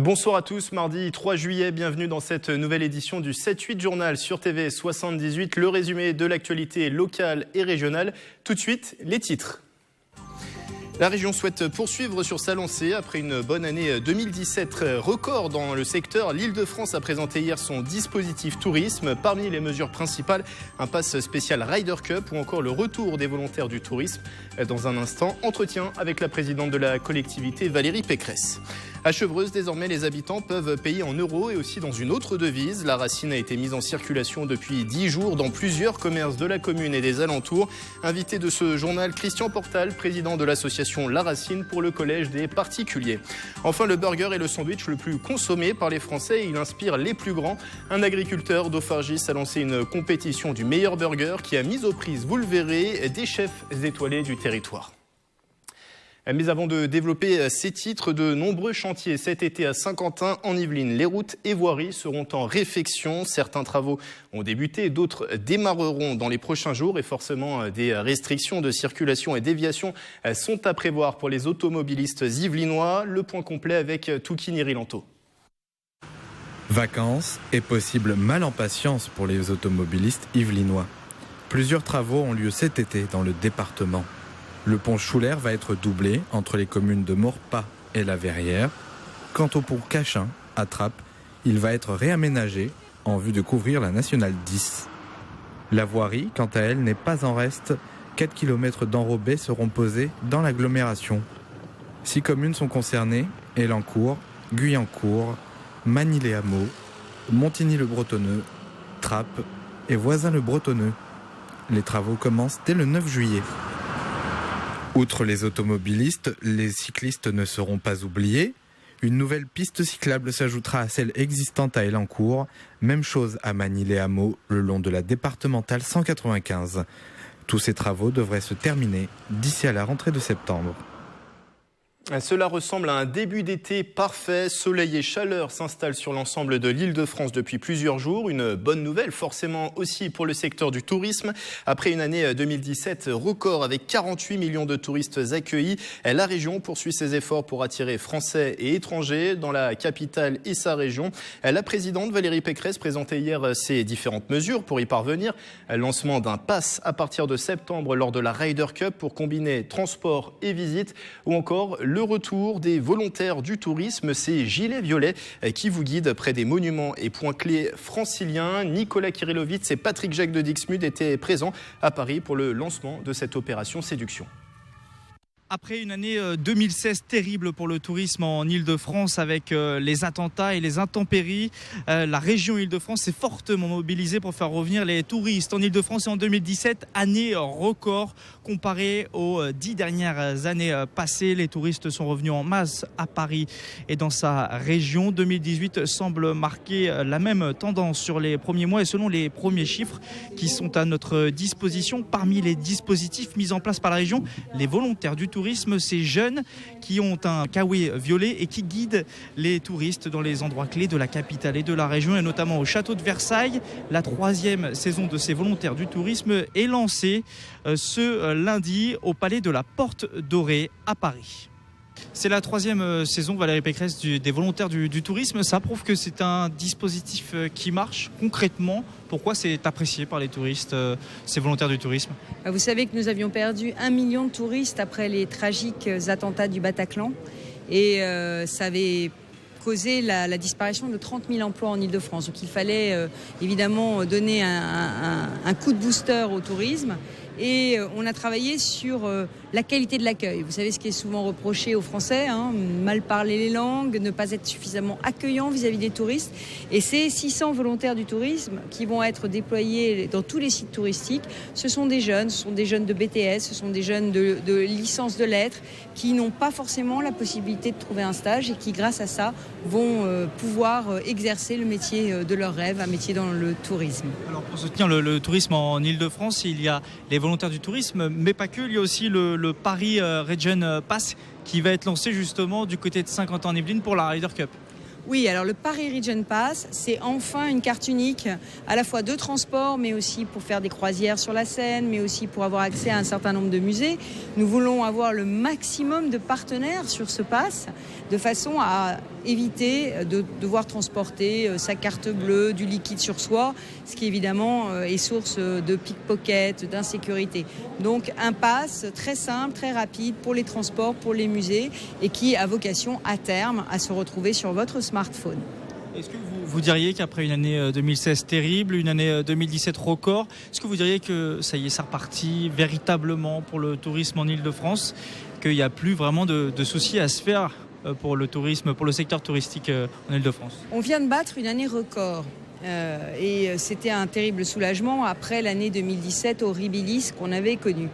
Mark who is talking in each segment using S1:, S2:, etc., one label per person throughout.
S1: Bonsoir à tous, mardi 3 juillet, bienvenue dans cette nouvelle édition du 7-8 Journal sur TV 78, le résumé de l'actualité locale et régionale. Tout de suite, les titres. La région souhaite poursuivre sur sa lancée après une bonne année 2017 record dans le secteur. L'Île-de-France a présenté hier son dispositif tourisme. Parmi les mesures principales, un pass spécial Ryder Cup ou encore le retour des volontaires du tourisme. Dans un instant, entretien avec la présidente de la collectivité, Valérie Pécresse. À Chevreuse, désormais, les habitants peuvent payer en euros et aussi dans une autre devise. La racine a été mise en circulation depuis 10 jours dans plusieurs commerces de la commune et des alentours. Invité de ce journal, Christian Portal, président de l'association La Racine pour le collège des particuliers. Enfin, le burger est le sandwich le plus consommé par les Français et il inspire les plus grands. Un agriculteur d'Auffargis a lancé une compétition du meilleur burger qui a mis aux prises, vous le verrez, des chefs étoilés du territoire. Mais avant de développer ces titres, de nombreux chantiers cet été à Saint-Quentin, en Yvelines. Les routes et voiries seront en réfection. Certains travaux ont débuté, d'autres démarreront dans les prochains jours. Et forcément, des restrictions de circulation et déviation sont à prévoir pour les automobilistes yvelinois. Le point complet avec Toukini Rilanto.
S2: Vacances et possible mal en patience pour les automobilistes yvelinois. Plusieurs travaux ont lieu cet été dans le département. Le pont Schuller va être doublé entre les communes de Maurepas et la Verrière. Quant au pont Cachin, à Trappes, il va être réaménagé en vue de couvrir la nationale 10. La voirie, quant à elle, n'est pas en reste. 4 km d'enrobés seront posés dans l'agglomération. 6 communes sont concernées, Elancourt, Guyancourt, Magny-les-Hameaux, Montigny-le-Bretonneux, Trappes et Voisins-le-Bretonneux. Les travaux commencent dès le 9 juillet. Outre les automobilistes, les cyclistes ne seront pas oubliés. Une nouvelle piste cyclable s'ajoutera à celle existante à Elancourt. Même chose à Magny-les-Hameaux, le long de la départementale 195. Tous ces travaux devraient se terminer d'ici à la rentrée de septembre.
S1: Cela ressemble à un début d'été parfait. Soleil et chaleur s'installent sur l'ensemble de l'Île-de-France depuis plusieurs jours. Une bonne nouvelle forcément aussi pour le secteur du tourisme. Après une année 2017 record avec 48 millions de touristes accueillis, la région poursuit ses efforts pour attirer Français et étrangers dans la capitale et sa région. La présidente Valérie Pécresse présentait hier ses différentes mesures pour y parvenir. Lancement d'un pass à partir de septembre lors de la Ryder Cup pour combiner transport et visite ou encore le retour des volontaires du tourisme, ces gilets violets qui vous guident près des monuments et points clés franciliens. Nicolas Kirillovitz et Patrick Jacques de Dixmude étaient présents à Paris pour le lancement de cette opération Séduction.
S3: Après une année 2016 terrible pour le tourisme en Île-de-France avec les attentats et les intempéries, la région Île-de-France s'est fortement mobilisée pour faire revenir les touristes en Île-de-France. Et en 2017, année record comparée aux 10 dernières années passées. Les touristes sont revenus en masse à Paris et dans sa région. 2018 semble marquer la même tendance sur les premiers mois et selon les premiers chiffres qui sont à notre disposition. Parmi les dispositifs mis en place par la région, les volontaires du tourisme, ces jeunes qui ont un kawaii violet et qui guident les touristes dans les endroits clés de la capitale et de la région et notamment au château de Versailles. La 3e saison de ces volontaires du tourisme est lancée ce lundi au palais de la Porte Dorée à Paris. C'est la 3e saison, Valérie Pécresse, des volontaires du tourisme. Ça prouve que c'est un dispositif qui marche concrètement. Pourquoi c'est apprécié par les touristes, ces volontaires du tourisme ?
S4: Vous savez que nous avions perdu 1 million de touristes après les tragiques attentats du Bataclan. Et ça avait causé la disparition de 30 000 emplois en Île-de-France. Donc il fallait évidemment donner un coup de booster au tourisme. Et on a travaillé sur la qualité de l'accueil. Vous savez ce qui est souvent reproché aux Français, mal parler les langues, ne pas être suffisamment accueillant vis-à-vis des touristes. Et ces 600 volontaires du tourisme qui vont être déployés dans tous les sites touristiques, ce sont des jeunes de BTS, ce sont des jeunes de licence de lettres qui n'ont pas forcément la possibilité de trouver un stage et qui, grâce à ça, vont pouvoir exercer le métier de leur rêve, un métier dans le tourisme.
S3: Alors pour soutenir le tourisme en Île-de-France, il y a les volontaires du tourisme, mais pas que. Il y a aussi le Paris Region Pass qui va être lancé justement du côté de Saint-Quentin-en-Yvelines pour la Ryder Cup.
S4: Oui, alors le Paris Region Pass, c'est enfin une carte unique, à la fois de transport, mais aussi pour faire des croisières sur la Seine, mais aussi pour avoir accès à un certain nombre de musées. Nous voulons avoir le maximum de partenaires sur ce pass, de façon à éviter de devoir transporter sa carte bleue, du liquide sur soi, ce qui évidemment est source de pickpocket, d'insécurité. Donc un pass très simple, très rapide pour les transports, pour les musées, et qui a vocation à terme à se retrouver sur votre smartphone.
S3: Est-ce que vous diriez qu'après une année 2016 terrible, une année 2017 record, est-ce que vous diriez que ça y est, ça repartit véritablement pour le tourisme en Ile-de-France, qu'il n'y a plus vraiment de soucis à se faire pour le tourisme, pour le secteur touristique en Ile-de-France?
S4: On vient de battre une année record. Et c'était un terrible soulagement après l'année 2017 horribilis qu'on avait connue.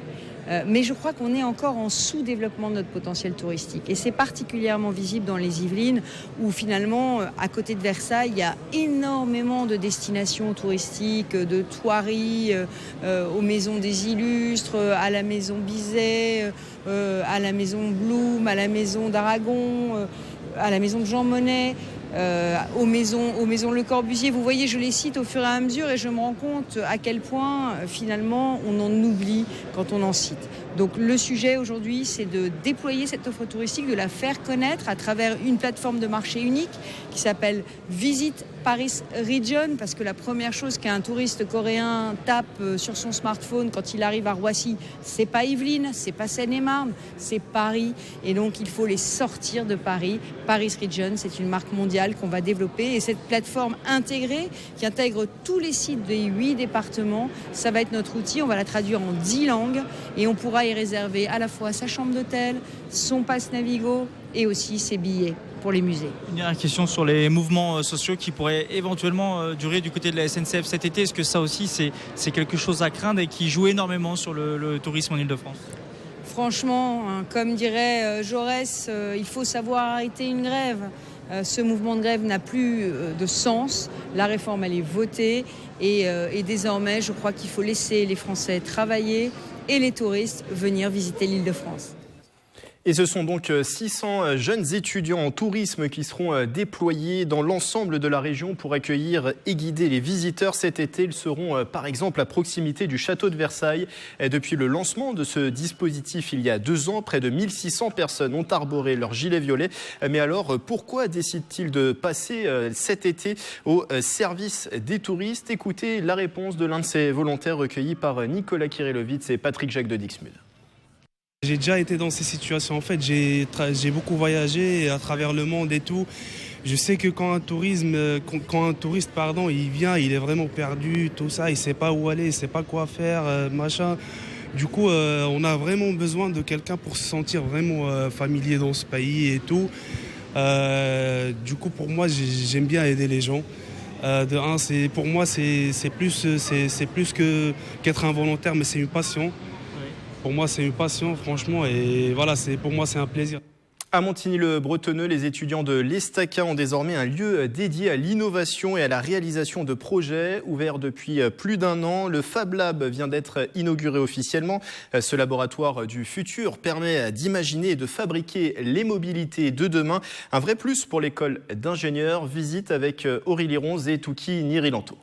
S4: Mais je crois qu'on est encore en sous-développement de notre potentiel touristique. Et c'est particulièrement visible dans les Yvelines, où finalement, à côté de Versailles, il y a énormément de destinations touristiques, de Thoiry, aux Maisons des Illustres, à la Maison Bizet, à la Maison Blum, à la Maison d'Aragon, à la Maison de Jean Monnet. Aux maisons Le Corbusier. Vous voyez, je les cite au fur et à mesure et je me rends compte à quel point finalement on en oublie quand on en cite. Donc le sujet aujourd'hui, c'est de déployer cette offre touristique, de la faire connaître à travers une plateforme de marché unique qui s'appelle Visit Paris Region, parce que la première chose qu'un touriste coréen tape sur son smartphone quand il arrive à Roissy, c'est pas Yvelines, c'est pas Seine-et-Marne, c'est Paris. Et donc il faut les sortir de Paris. Paris Region, c'est une marque mondiale qu'on va développer. Et cette plateforme intégrée, qui intègre tous les sites des 8 départements, ça va être notre outil. On va la traduire en 10 langues et on pourra y réserver à la fois sa chambre d'hôtel, son pass Navigo et aussi ses billets pour les musées.
S3: Une dernière question sur les mouvements sociaux qui pourraient éventuellement durer du côté de la SNCF cet été. Est-ce que ça aussi c'est quelque chose à craindre et qui joue énormément sur le tourisme en Ile-de-France?
S4: Franchement, comme dirait Jaurès, il faut savoir arrêter une grève. Ce mouvement de grève n'a plus de sens. La réforme, elle est votée et désormais, je crois qu'il faut laisser les Français travailler et les touristes venir visiter l'Île-de-France.
S1: Et ce sont donc 600 jeunes étudiants en tourisme qui seront déployés dans l'ensemble de la région pour accueillir et guider les visiteurs cet été. Ils seront par exemple à proximité du château de Versailles. Et depuis le lancement de ce dispositif il y a 2 ans, près de 1600 personnes ont arboré leur gilet violet. Mais alors pourquoi décident-ils de passer cet été au service des touristes? Écoutez la réponse de l'un de ces volontaires recueillis par Nicolas Kirillovitz et Patrick Jacques de Dixmude.
S5: J'ai déjà été dans ces situations. En fait, j'ai beaucoup voyagé à travers le monde et tout. Je sais que quand un touriste, il vient, il est vraiment perdu, tout ça, il sait pas où aller, il sait pas quoi faire, machin. Du coup, on a vraiment besoin de quelqu'un pour se sentir vraiment familier dans ce pays et tout. Du coup, pour moi, j'aime bien aider les gens. Pour moi, c'est plus qu'être un volontaire, mais c'est une passion. Pour moi, c'est une passion, franchement, et voilà, pour moi, c'est un plaisir.
S1: À Montigny-le-Bretonneux, les étudiants de l'Estaca ont désormais un lieu dédié à l'innovation et à la réalisation de projets. Ouvert depuis plus d'1 an, le Fab Lab vient d'être inauguré officiellement. Ce laboratoire du futur permet d'imaginer et de fabriquer les mobilités de demain. Un vrai plus pour l'école d'ingénieurs. Visite avec Aurélie Ronze et Touki Nirilanto.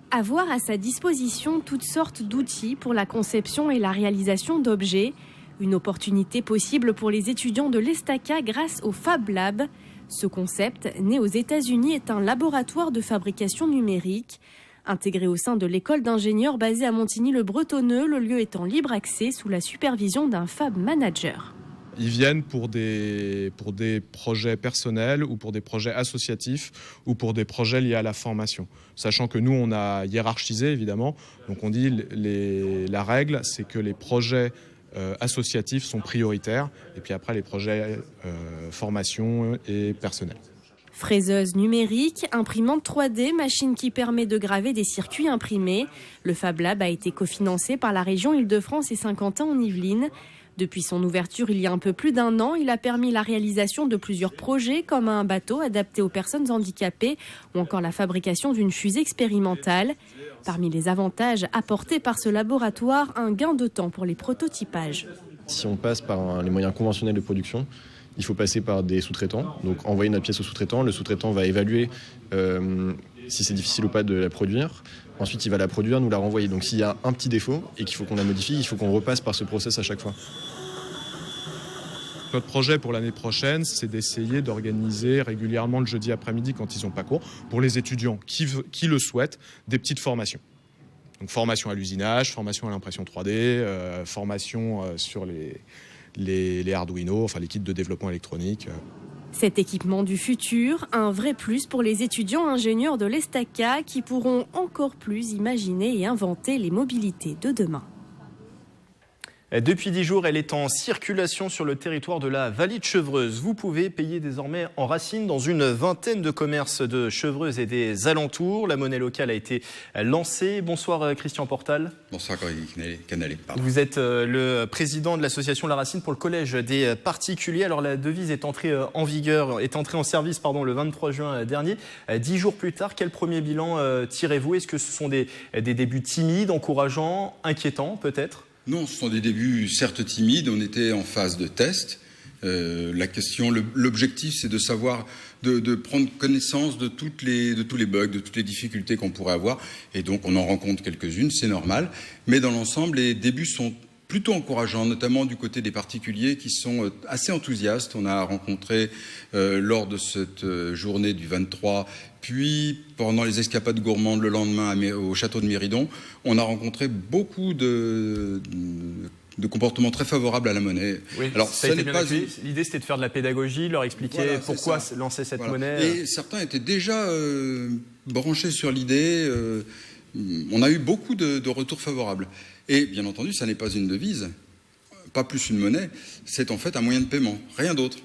S6: Avoir à sa disposition toutes sortes d'outils pour la conception et la réalisation d'objets. Une opportunité possible pour les étudiants de l'Estaca grâce au Fab Lab. Ce concept, né aux États-Unis, est un laboratoire de fabrication numérique. Intégré au sein de l'école d'ingénieurs basée à Montigny-le-Bretonneux, le lieu est en libre accès sous la supervision d'un Fab Manager.
S7: Ils viennent pour des projets personnels ou pour des projets associatifs ou pour des projets liés à la formation. Sachant que nous, on a hiérarchisé, évidemment. Donc on dit la règle, c'est que les projets associatifs sont prioritaires. Et puis après, les projets formation et personnels.
S6: Fraiseuse numérique, imprimante 3D, machine qui permet de graver des circuits imprimés. Le Fab Lab a été cofinancé par la région Île-de-France et Saint-Quentin en Yvelines. Depuis son ouverture il y a un peu plus d'1 an, il a permis la réalisation de plusieurs projets comme un bateau adapté aux personnes handicapées ou encore la fabrication d'une fusée expérimentale. Parmi les avantages apportés par ce laboratoire, un gain de temps pour les prototypages.
S8: Si on passe par les moyens conventionnels de production, il faut passer par des sous-traitants. Donc envoyer notre pièce au sous-traitant, le sous-traitant va évaluer si c'est difficile ou pas de la produire. Ensuite, il va la produire, nous la renvoyer. Donc s'il y a un petit défaut et qu'il faut qu'on la modifie, il faut qu'on repasse par ce process à chaque fois.
S7: Notre projet pour l'année prochaine, c'est d'essayer d'organiser régulièrement le jeudi après-midi quand ils n'ont pas cours, pour les étudiants qui le souhaitent, des petites formations. Donc formation à l'usinage, formation à l'impression 3D, formation sur les Arduino, enfin les kits de développement électronique.
S6: Cet équipement du futur, un vrai plus pour les étudiants ingénieurs de l'ESTACA qui pourront encore plus imaginer et inventer les mobilités de demain.
S1: Depuis 10 jours, elle est en circulation sur le territoire de la vallée de Chevreuse. Vous pouvez payer désormais en racine dans une vingtaine de commerces de Chevreuse et des alentours. La monnaie locale a été lancée. Bonsoir Christian Portal.
S9: Bonsoir Canalé.
S1: Vous êtes le président de l'association La Racine pour le collège des particuliers. Alors la devise est entrée en service le 23 juin dernier. 10 jours plus tard, quel premier bilan tirez-vous? Est-ce que ce sont des débuts timides, encourageants, inquiétants peut-être?
S9: Non, ce sont des débuts certes timides, on était en phase de test. L'objectif, c'est de savoir, de prendre connaissance de tous les bugs, de toutes les difficultés qu'on pourrait avoir. Et donc, on en rencontre quelques-unes, c'est normal. Mais dans l'ensemble, les débuts sont plutôt encourageants, notamment du côté des particuliers qui sont assez enthousiastes. On a rencontré lors de cette journée du 23, puis pendant les escapades gourmandes le lendemain au château de Méridon, on a rencontré beaucoup de comportements très favorables à la monnaie.
S1: Oui, alors, ça a été bien accueilli. L'idée, c'était de faire de la pédagogie, leur expliquer pourquoi lancer cette monnaie.
S9: Et certains étaient déjà branchés sur l'idée. On a eu beaucoup de retours favorables. Et bien entendu, ça n'est pas une devise, pas plus une monnaie, c'est en fait un moyen de paiement, rien d'autre,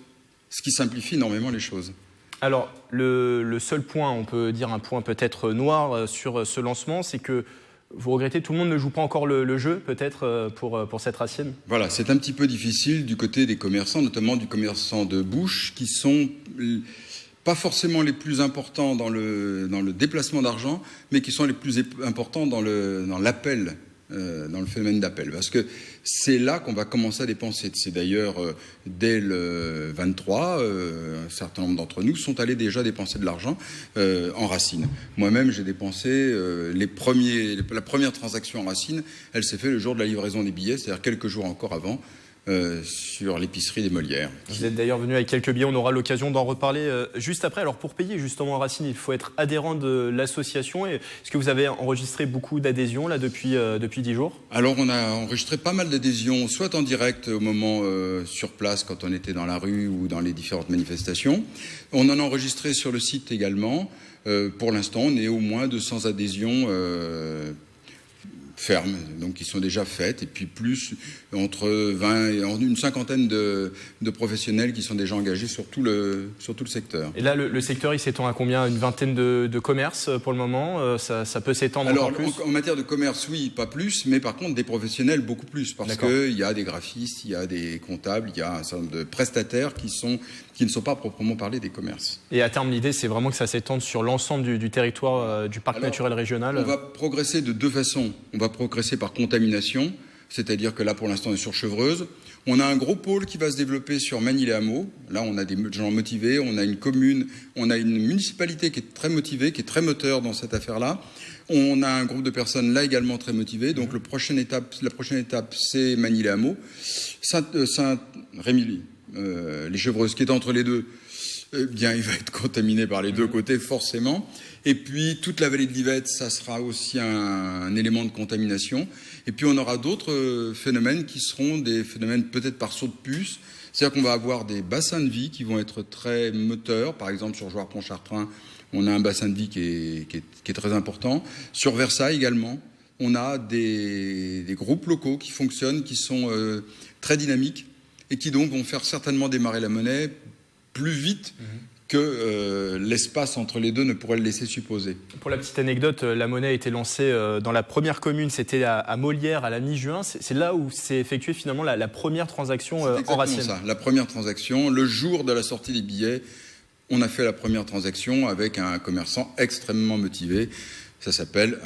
S9: ce qui simplifie énormément les choses.
S1: Alors, le seul point, on peut dire un point peut-être noir sur ce lancement, c'est que vous regrettez, tout le monde ne joue pas encore le jeu, peut-être, pour cette racine?
S9: Voilà, c'est un petit peu difficile du côté des commerçants, notamment du commerçant de bouche, qui sont pas forcément les plus importants dans le déplacement d'argent, mais qui sont les plus importants dans l'appel. Dans le phénomène d'appel, parce que c'est là qu'on va commencer à dépenser. C'est d'ailleurs dès le 23, un certain nombre d'entre nous sont allés déjà dépenser de l'argent en racine. Moi-même, j'ai dépensé la première transaction en racine, elle s'est faite le jour de la livraison des billets, c'est-à-dire quelques jours encore avant, sur l'épicerie des Molières.
S1: Vous êtes d'ailleurs venu avec quelques billets, on aura l'occasion d'en reparler juste après. Alors pour payer justement en racine, il faut être adhérent de l'association. Est-ce que vous avez enregistré beaucoup d'adhésions là depuis 10 jours?
S9: Alors on a enregistré pas mal d'adhésions, soit en direct au moment sur place quand on était dans la rue ou dans les différentes manifestations. On en a enregistré sur le site également. Pour l'instant, on est au moins 200 adhésions fermes, donc qui sont déjà faites, et puis plus entre 20 et une cinquantaine de professionnels qui sont déjà engagés sur tout le secteur.
S1: Et là, le secteur, il s'étend à combien? Une vingtaine de commerces pour le moment? Ça peut s'étendre encore plus?
S9: En matière de commerce, oui, pas plus, mais par contre des professionnels beaucoup plus, parce qu'il y a des graphistes, il y a des comptables, il y a un certain nombre de prestataires qui ne sont pas proprement parlé des commerces.
S1: Et à terme, l'idée, c'est vraiment que ça s'étende sur l'ensemble du territoire du parc naturel régional?
S9: On va progresser de deux façons. On va progresser par contamination, c'est-à-dire que là, pour l'instant, on est sur Chevreuse. On a un gros pôle qui va se développer sur Magny-les-Hameaux. Là, on a des gens motivés, on a une commune, on a une municipalité qui est très motivée, qui est très moteur dans cette affaire-là. On a un groupe de personnes là également très motivées. Donc la prochaine étape, c'est Magny-les-Hameaux. Saint-Rémy, les Chevreuses, qui est entre les deux, eh bien, il va être contaminé par les deux côtés, forcément. Et puis, toute la vallée de l'Yvette, ça sera aussi un élément de contamination. Et puis, on aura d'autres phénomènes qui seront des phénomènes peut-être par saut de puce. C'est-à-dire qu'on va avoir des bassins de vie qui vont être très moteurs. Par exemple, sur Jouarre-Pontchartrain, on a un bassin de vie qui est très important. Sur Versailles également, on a des groupes locaux qui fonctionnent, qui sont très dynamiques et qui donc vont faire certainement démarrer la monnaie plus vite que l'espace entre les deux ne pourrait le laisser supposer.
S1: Pour la petite anecdote, la monnaie a été lancée dans la première commune, c'était à Molières à la mi-juin. C'est là où s'est effectuée finalement la première transaction en racine.
S9: C'est ça, la première transaction, le jour de la sortie des billets, on a fait la première transaction avec un commerçant extrêmement motivé. Ça s'appelle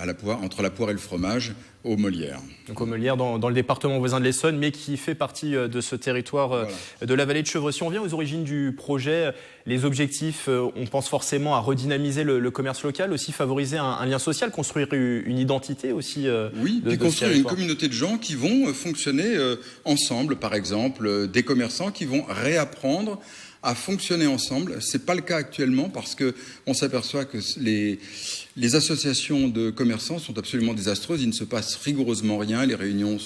S9: Entre la poire et le fromage, au Molière.
S1: Donc au Molière, dans le département voisin de l'Essonne, mais qui fait partie de ce territoire de la vallée de Chevreux. Si on vient aux origines du projet, les objectifs, on pense forcément à redynamiser le commerce local, aussi favoriser un lien social, construire une identité aussi.
S9: Oui, puis construire une communauté de gens qui vont fonctionner ensemble, par exemple, des commerçants qui vont réapprendre à fonctionner ensemble. C'est pas le cas actuellement parce que on s'aperçoit que les associations de commerçants sont absolument désastreuses. Il ne se passe rigoureusement rien. Les réunions,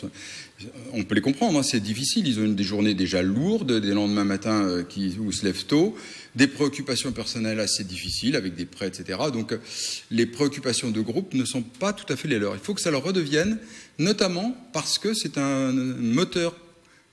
S9: on peut les comprendre, hein, c'est difficile. Ils ont des journées déjà lourdes, des lendemains matins où ils se lèvent tôt, des préoccupations personnelles assez difficiles avec des prêts, etc. Donc les préoccupations de groupe ne sont pas tout à fait les leurs. Il faut que ça leur redevienne, notamment parce que c'est un moteur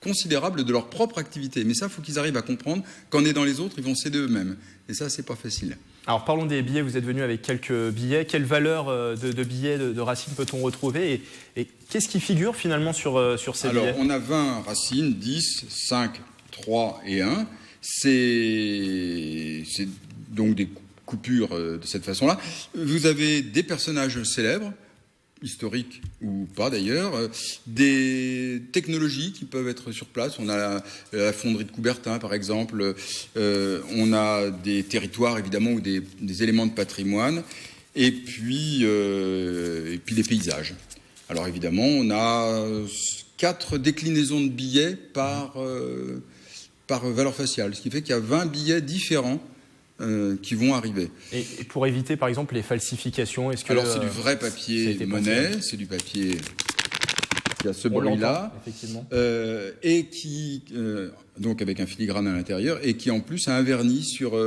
S9: considérable de leur propre activité. Mais ça, il faut qu'ils arrivent à comprendre qu'en aidant les autres, ils vont s'aider eux-mêmes. Et ça, c'est pas facile. Alors, parlons des billets. Vous êtes venu avec quelques billets. Quelle valeur de billets de Racine peut-on retrouver et qu'est-ce qui figure finalement sur ces billets ? Alors, on a 20 Racine, 10, 5, 3 et 1. C'est donc des coupures de cette façon-là. Vous avez des personnages célèbres, historiques ou pas d'ailleurs, des technologies qui peuvent être sur place. On a la fonderie de Coubertin par exemple, on a des territoires évidemment ou des éléments de patrimoine et puis des paysages. Alors évidemment on a 4 déclinaisons de billets par valeur faciale, ce qui fait qu'il y a 20 billets différents qui vont arriver. Et pour éviter, par exemple, les falsifications, est-ce que... Alors, c'est du vrai papier monnaie, c'est du papier qui a ce bruit-là, et qui, donc avec un filigrane à l'intérieur, et qui en plus a un vernis sur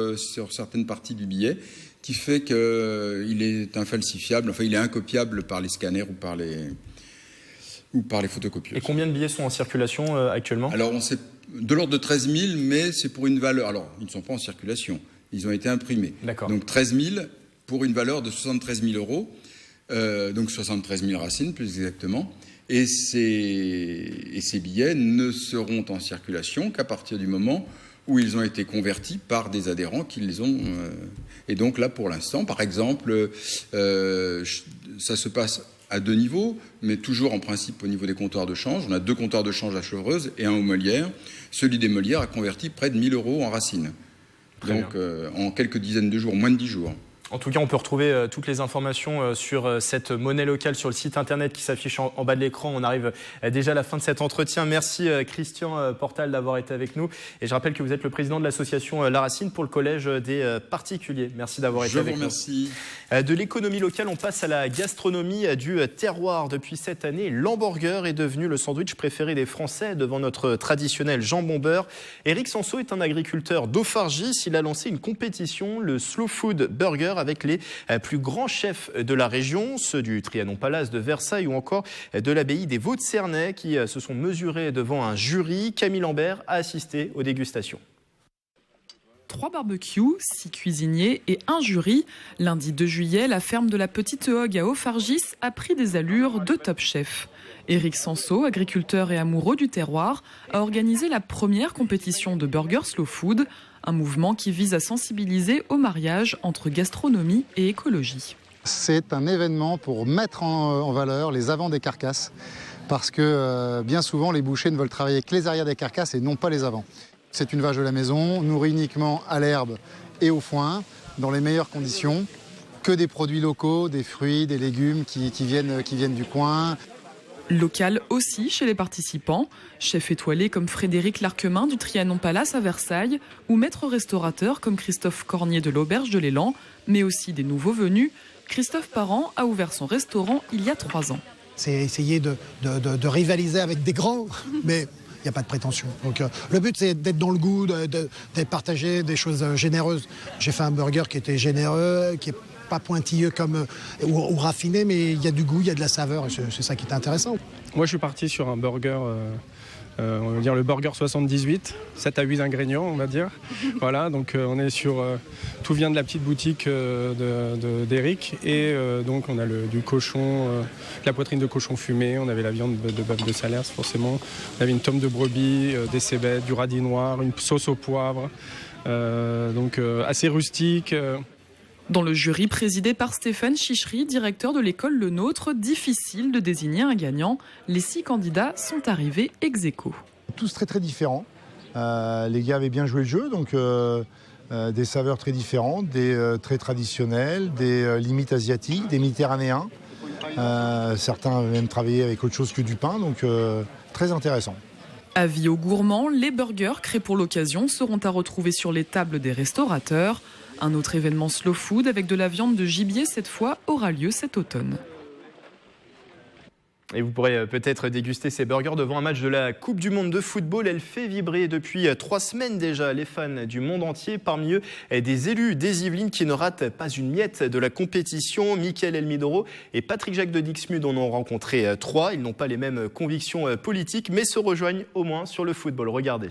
S9: certaines parties du billet, qui fait qu'il est infalsifiable, enfin il est incopiable par les scanners ou par les photocopieuses. Et combien de billets sont en circulation actuellement ? Alors, on sait de l'ordre de 13 000, mais c'est pour une valeur... Alors, ils ne sont pas en circulation. Ils ont été imprimés. Donc 13 000 pour une valeur de 73 000 euros, donc 73 000 racines plus exactement. Et ces billets ne seront en circulation qu'à partir du moment où ils ont été convertis par des adhérents qui les ont. Et donc là, pour l'instant, par exemple, ça se passe à 2 niveaux, mais toujours en principe au niveau des comptoirs de change. On a 2 comptoirs de change à Chevreuse et un au Molière. Celui des Molières a converti près de 1 000 euros en racines. Donc en quelques dizaines de jours, moins de 10 jours. En tout cas, on peut retrouver toutes les informations sur cette monnaie locale sur le site internet qui s'affiche en bas de l'écran. On arrive déjà à la fin de cet entretien. Merci Christian Portal d'avoir été avec nous. Et je rappelle que vous êtes le président de l'association La Racine pour le collège des particuliers. Merci d'avoir été avec nous. Je vous remercie. De l'économie locale, on passe à la gastronomie du terroir. Depuis cette année, l'hamburger est devenu le sandwich préféré des Français devant notre traditionnel jambon beurre. Éric Sanso est un agriculteur d'Auffargis. Il a lancé une compétition, le Slow Food Burger, avec les plus grands chefs de la région, ceux du Trianon Palace de Versailles ou encore de l'abbaye des Vaux-de-Cernay qui se sont mesurés devant un jury. Camille Lambert a assisté aux dégustations.
S10: 3 barbecues, 6 cuisiniers et un jury. Lundi 2 juillet, la ferme de la Petite Hogue à Auffargis a pris des allures de top chef. Éric Sanso, agriculteur et amoureux du terroir, a organisé la première compétition de burger slow food, un mouvement qui vise à sensibiliser au mariage entre gastronomie et écologie.
S11: C'est un événement pour mettre en valeur les avants des carcasses, parce que bien souvent les bouchers ne veulent travailler que les arrières des carcasses et non pas les avants. C'est une vache de la maison, nourrie uniquement à l'herbe et au foin, dans les meilleures conditions, que des produits locaux, des fruits, des légumes qui viennent du coin.
S10: Local aussi chez les participants, chefs étoilés comme Frédéric Larquemin du Trianon Palace à Versailles ou maîtres restaurateurs comme Christophe Cornier de l'Auberge de l'Élan, mais aussi des nouveaux venus. Christophe Parent a ouvert son restaurant il y a 3 ans.
S12: C'est essayer de rivaliser avec des grands, mais il n'y a pas de prétention. Donc le but c'est d'être dans le goût, de partager des choses généreuses. J'ai fait un burger qui était généreux, qui est pas pointilleux ou raffiné, mais il y a du goût, il y a de la saveur, et c'est ça qui est intéressant.
S13: Moi, je suis parti sur un burger, on va dire le burger 78, 7 à 8 ingrédients, on va dire. Voilà, donc on est sur... tout vient de la petite boutique d'Éric, et donc on a du cochon, la poitrine de cochon fumée, on avait la viande de bœuf de Salers, forcément. On avait une tome de brebis, des cébettes, du radis noir, une sauce au poivre. donc assez rustique.
S10: Dans le jury présidé par Stéphane Chichery, directeur de l'école Le Nôtre, difficile de désigner un gagnant. Les 6 candidats sont arrivés ex aequo.
S14: Tous très très différents. Les gars avaient bien joué le jeu, donc des saveurs très différentes, des très traditionnels, des limites asiatiques, des méditerranéens. Certains avaient même travaillé avec autre chose que du pain, donc très intéressant.
S10: Avis aux gourmands, les burgers créés pour l'occasion seront à retrouver sur les tables des restaurateurs. Un autre événement slow food avec de la viande de gibier cette fois aura lieu cet automne.
S1: Et vous pourrez peut-être déguster ces burgers devant un match de la Coupe du Monde de football. Elle fait vibrer depuis 3 semaines déjà les fans du monde entier. Parmi eux, des élus des Yvelines qui ne ratent pas une miette de la compétition. Mickaël Elmidoro et Patrick Jacques de Dixmude en ont rencontré 3. Ils n'ont pas les mêmes convictions politiques, mais se rejoignent au moins sur le football. Regardez.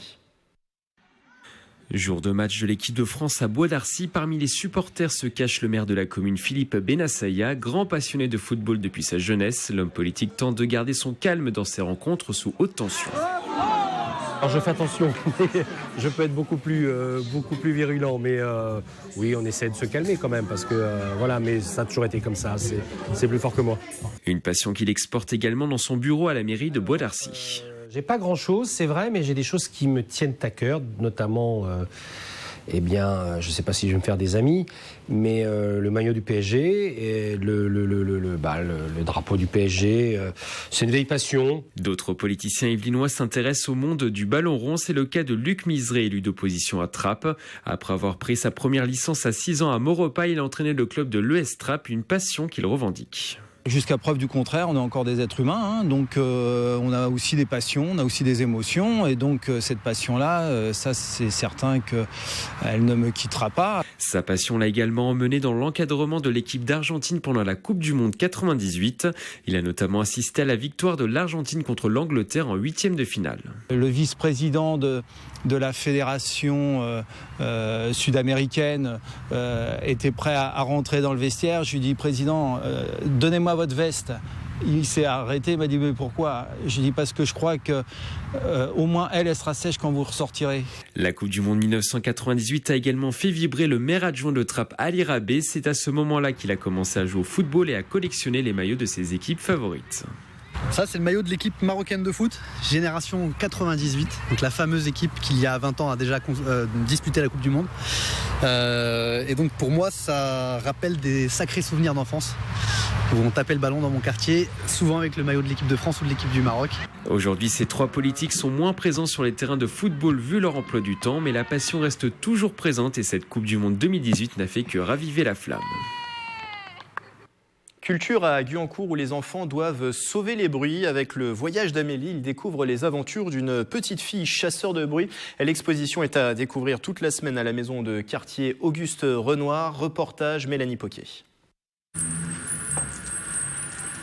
S15: Jour de match de l'équipe de France à Bois d'Arcy, parmi les supporters se cache le maire de la commune Philippe Benassaïa, grand passionné de football depuis sa jeunesse. L'homme politique tente de garder son calme dans ses rencontres sous haute tension.
S16: Alors je fais attention, je peux être beaucoup plus virulent, mais oui, on essaie de se calmer quand même, parce que voilà, mais ça a toujours été comme ça, c'est plus fort que moi.
S15: Une passion qu'il exporte également dans son bureau à la mairie de Bois d'Arcy.
S16: J'ai pas grand-chose, c'est vrai, mais j'ai des choses qui me tiennent à cœur, notamment, je ne sais pas si je vais me faire des amis, mais le maillot du PSG et le drapeau du PSG, c'est une vieille passion.
S15: D'autres politiciens yvelinois s'intéressent au monde du ballon rond. C'est le cas de Luc Miseré, élu d'opposition à Trappes. Après avoir pris sa première licence à 6 ans à Maurepas, il a entraîné le club de l'ES Trappes, une passion qu'il revendique.
S17: Jusqu'à preuve du contraire, on est encore des êtres humains, donc on a aussi des passions, on a aussi des émotions, et donc cette passion-là, ça c'est certain qu'elle ne me quittera pas.
S15: Sa passion l'a également emmené dans l'encadrement de l'équipe d'Argentine pendant la Coupe du Monde 98. Il a notamment assisté à la victoire de l'Argentine contre l'Angleterre en 8e de finale.
S17: Le vice-président de la fédération sud-américaine était prêt à rentrer dans le vestiaire. Je lui dis, président, donnez-moi votre veste. Il s'est arrêté, il m'a dit mais pourquoi ? J'ai dit parce que je crois que au moins elle sera sèche quand vous ressortirez.
S15: La Coupe du Monde 1998 a également fait vibrer le maire adjoint de Trappes, Ali Rabé. C'est à ce moment-là qu'il a commencé à jouer au football et à collectionner les maillots de ses équipes favorites.
S18: Ça, c'est le maillot de l'équipe marocaine de foot, génération 98, donc la fameuse équipe qui, il y a 20 ans, a déjà disputé la Coupe du Monde. Et donc, pour moi, ça rappelle des sacrés souvenirs d'enfance, où on tapait le ballon dans mon quartier, souvent avec le maillot de l'équipe de France ou de l'équipe du Maroc.
S15: Aujourd'hui, ces 3 politiques sont moins présents sur les terrains de football vu leur emploi du temps, mais la passion reste toujours présente et cette Coupe du Monde 2018 n'a fait que raviver la flamme.
S1: Culture à Guyancourt où les enfants doivent sauver les bruits. Avec le voyage d'Amélie, ils découvrent les aventures d'une petite fille chasseur de bruit. L'exposition est à découvrir toute la semaine à la maison de quartier Auguste Renoir. Reportage Mélanie Poquet.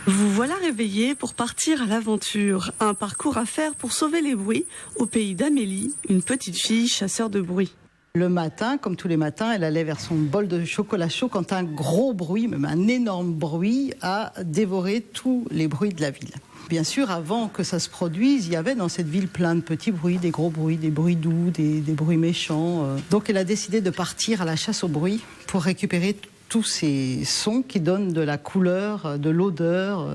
S19: Vous voilà réveillés pour partir à l'aventure. Un parcours à faire pour sauver les bruits au pays d'Amélie, une petite fille chasseur de bruit.
S20: Le matin, comme tous les matins, elle allait vers son bol de chocolat chaud quand un gros bruit, même un énorme bruit, a dévoré tous les bruits de la ville. Bien sûr, avant que ça se produise, il y avait dans cette ville plein de petits bruits, des gros bruits, des bruits doux, des bruits méchants. Donc elle a décidé de partir à la chasse au bruit pour récupérer tous ces sons qui donnent de la couleur, de l'odeur,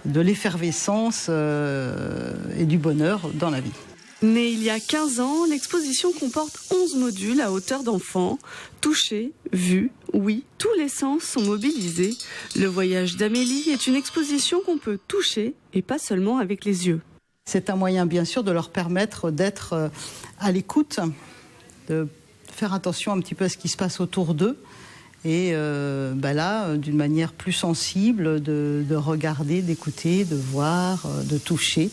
S20: de l'effervescence et du bonheur dans la vie.
S19: Née il y a 15 ans, l'exposition comporte 11 modules à hauteur d'enfant. Toucher, vue, oui, tous les sens sont mobilisés. Le voyage d'Amélie est une exposition qu'on peut toucher et pas seulement avec les yeux.
S20: C'est un moyen bien sûr de leur permettre d'être à l'écoute, de faire attention un petit peu à ce qui se passe autour d'eux. Et là, d'une manière plus sensible, de regarder, d'écouter, de voir, de toucher.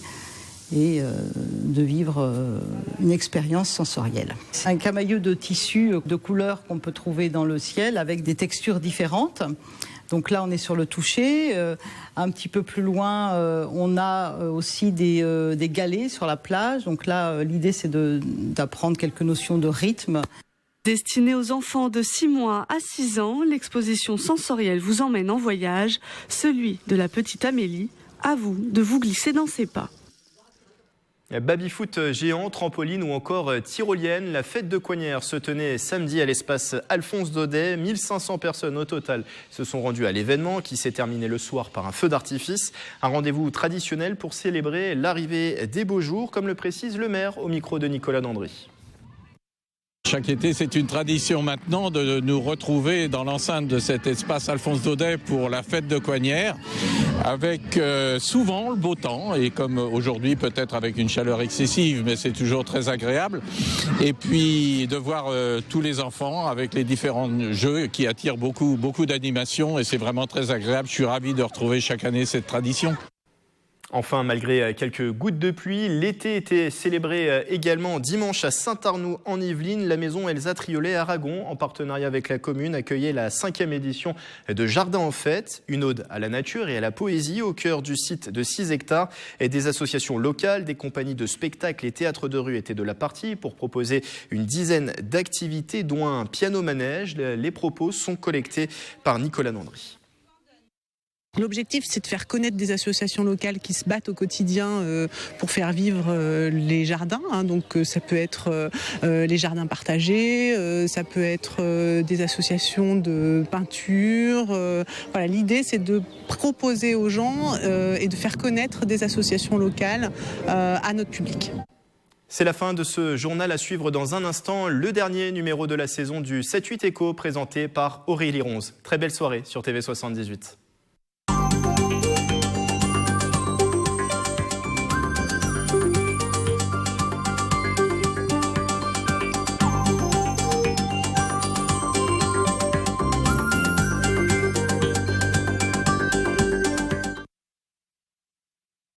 S20: Et de vivre une expérience sensorielle. C'est un camailleux de tissus de couleurs qu'on peut trouver dans le ciel avec des textures différentes. Donc là, on est sur le toucher. Un petit peu plus loin, on a aussi des galets sur la plage. Donc là, l'idée, c'est d'apprendre quelques notions de rythme.
S19: Destinée aux enfants de 6 mois à 6 ans, l'exposition sensorielle vous emmène en voyage, celui de la petite Amélie. À vous de vous glisser dans ses pas.
S1: Baby-foot géant, trampoline ou encore tyrolienne. La fête de Coignères se tenait samedi à l'espace Alphonse Daudet. 1500 personnes au total se sont rendues à l'événement qui s'est terminé le soir par un feu d'artifice. Un rendez-vous traditionnel pour célébrer l'arrivée des beaux jours, comme le précise le maire au micro de Nicolas Dandry.
S21: Chaque été, c'est une tradition maintenant de nous retrouver dans l'enceinte de cet espace Alphonse Daudet pour la fête de Coignères, avec souvent le beau temps, et comme aujourd'hui peut-être avec une chaleur excessive, mais c'est toujours très agréable. Et puis de voir tous les enfants avec les différents jeux qui attirent beaucoup d'animation, et c'est vraiment très agréable. Je suis ravi de retrouver chaque année cette tradition.
S1: Enfin, malgré quelques gouttes de pluie, l'été était célébré également dimanche à Saint-Arnoux en Yvelines. La maison Elsa Triolet Aragon, en partenariat avec la commune, accueillait la 5e édition de Jardin en fête, une ode à la nature et à la poésie au cœur du site de 6 hectares. Et des associations locales, des compagnies de spectacles et théâtres de rue étaient de la partie pour proposer une dizaine d'activités, dont un piano-manège. Les propos sont collectés par Nicolas Dandry.
S22: L'objectif, c'est de faire connaître des associations locales qui se battent au quotidien pour faire vivre les jardins. Donc ça peut être les jardins partagés, ça peut être des associations de peinture. Voilà, l'idée, c'est de proposer aux gens et de faire connaître des associations locales à notre public.
S1: C'est la fin de ce journal. À suivre dans un instant, le dernier numéro de la saison du 7-8 Écho présenté par Aurélie Ronze. Très belle soirée sur TV78.